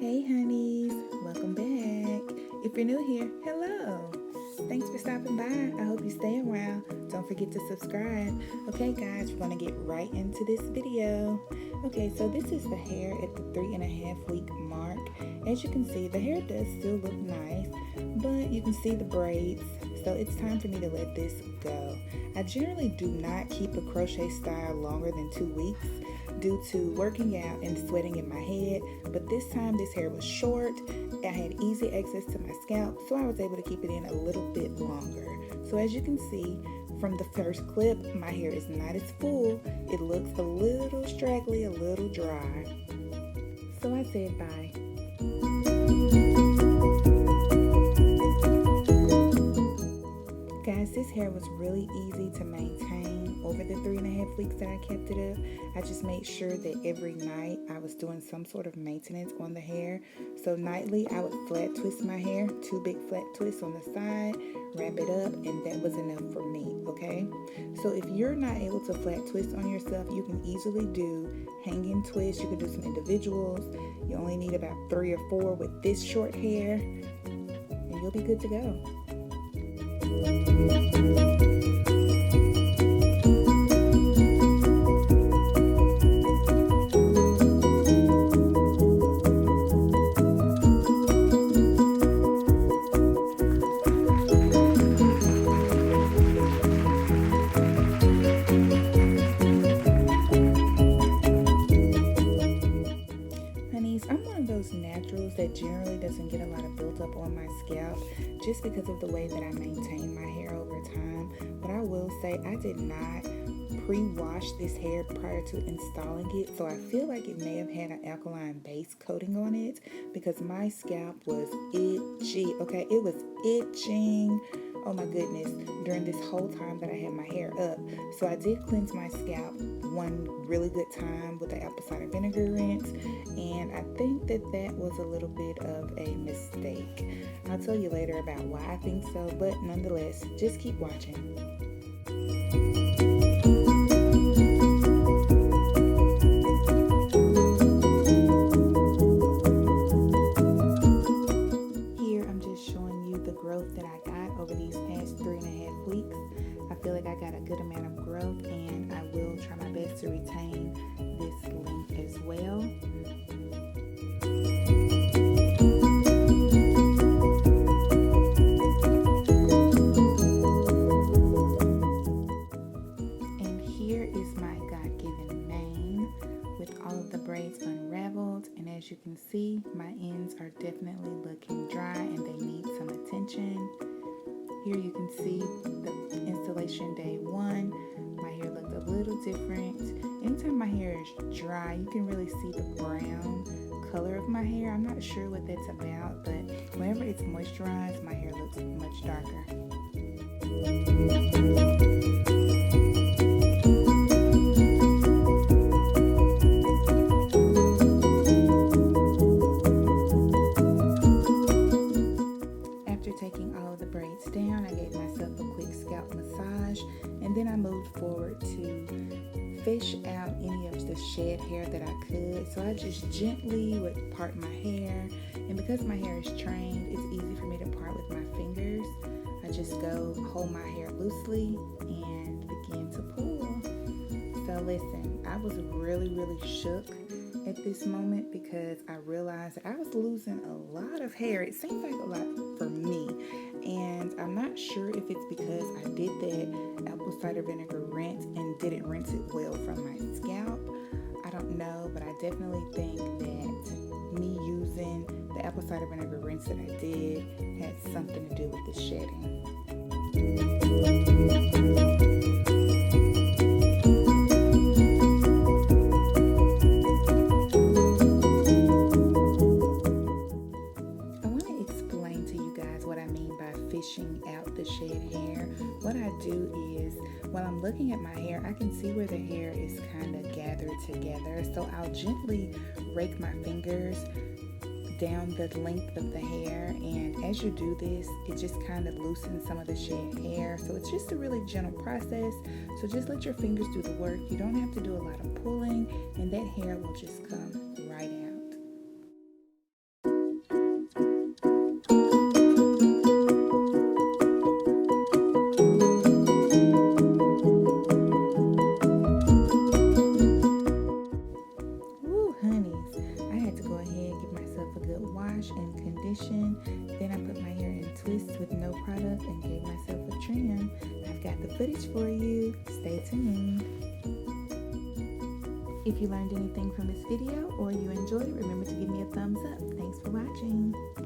Hey honeys, welcome back. If you're new here, hello. Thanks for stopping by. I hope you stay around. Don't forget to subscribe. Okay guys, we're gonna get right into this video. Okay, so this is the hair at the 3.5 week mark. As you can see, the hair does still look nice, but you can see the braids. So it's time for me to let this go. I generally do not keep a crochet style longer than 2 weeks due to working out and sweating in my head, but this time this hair was short. I had easy access to my scalp, so I was able to keep it in a little bit longer. So as you can see from the first clip, my hair is not as full. It looks a little straggly, a little dry. So I said bye. Guys, this hair was really easy to maintain over the 3.5 weeks that I kept it up. I just made sure that every night I was doing some sort of maintenance on the hair. So nightly I would flat twist my hair, 2 big flat twists on the side, wrap it up, and that was enough for me, okay? So if you're not able to flat twist on yourself, you can easily do hanging twists. You can do some individuals. You only need about 3 or 4 with this short hair, and you'll be good to go. I'm one of those naturals that generally doesn't get a lot of buildup on my scalp just because of the way that I maintain my hair over time. But I will say I did not pre-wash this hair prior to installing it, so I feel like it may have had an alkaline base coating on it because my scalp was itchy. Okay, it was itching. Oh my goodness, during this whole time that I had my hair up. So I did cleanse my scalp one really good time with the apple cider vinegar rinse, and I think that was a little bit of a mistake. I'll tell you later about why I think so, but nonetheless, just keep watching. That I got over these past 3.5 weeks. I feel like I got a good amount of growth, and I will try my best to retain this length as well. And here is my God-given mane with all of the braids unraveled, and as you can see, my ends are definitely looking dry and they need some attention. Here you can see the installation day 1. My hair looked a little different. Anytime my hair is dry, you can really see the brown color of my hair. I'm not sure what that's about, but whenever it's moisturized, my hair looks much darker. Taking all of the braids down, I gave myself a quick scalp massage, and then I moved forward to fish out any of the shed hair that I could. So I just gently would part my hair, and because my hair is trained, it's easy for me to part with my fingers. I just go hold my hair loosely and begin to pull. So listen, I was really shook at this moment because I realized that I was losing a lot of hair. It seems like a lot for me, and I'm not sure if it's because I did that apple cider vinegar rinse and didn't rinse it well from my scalp. I don't know, but I definitely think that me using the apple cider vinegar rinse that I did had something to do with the shedding. Fishing out the shed hair. What I do is, while I'm looking at my hair, I can see where the hair is kind of gathered together. So I'll gently rake my fingers down the length of the hair, and as you do this, it just kind of loosens some of the shed hair. So it's just a really gentle process. So just let your fingers do the work. You don't have to do a lot of pulling, and that hair will just come right out. wash and condition. Then I put my hair in twists with no product and gave myself a trim. I've got the footage for you. Stay tuned. If you learned anything from this video or you enjoyed it, remember to give me a thumbs up. Thanks for watching.